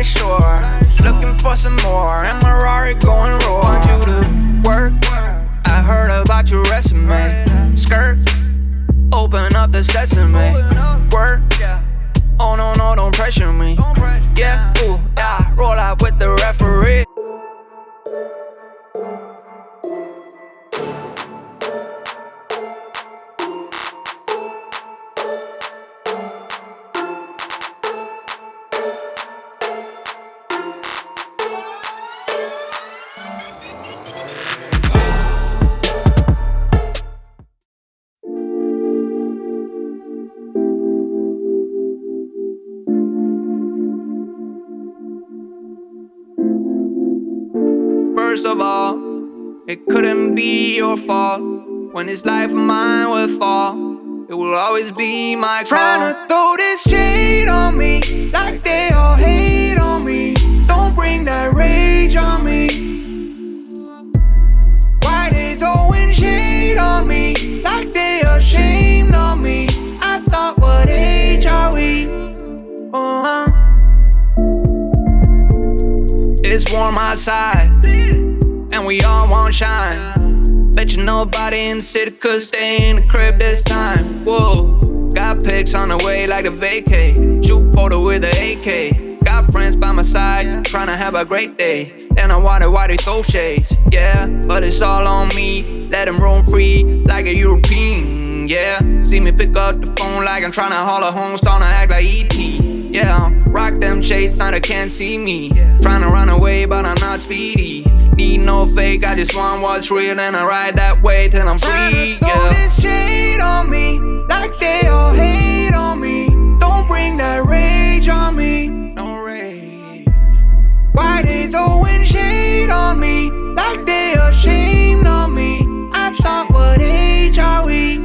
shore, looking for some more, and my Rari going raw. Want you to work, I heard about your resume. Skirt, open up the sesame. Work, oh no, no, don't pressure me. Yeah, ooh, yeah, roll out with the referee. First of all, it couldn't be your fault. When this life of mine would fall, it will always be my call. Tryna throw this shade on me, like they all hate on me. Don't bring that rage on me. Why they throwing shade on me, like they ashamed of me? I thought, what age are we? It's warm outside, and we all want shine. Bet you nobody in the city could stay in the crib this time. Whoa, got pics on the way like a vacay. Shoot photo with the AK. Got friends by my side, tryna have a great day. Then I wonder why they throw shades. Yeah, but it's all on me. Let them roam free like a European. Yeah, see me pick up the phone like I'm tryna haul a home, starting to act like E.T. Yeah, rock them shades, now they can't see me. Tryna run away, but I'm not speedy. Need no fake, I just want what's real, and I ride that way till I'm free. Throw Yeah. this shade on me, like they all hate on me. Don't bring that rage on me. No rage. Why they throwing shade on me, like they ashamed of me? I thought, what age are we?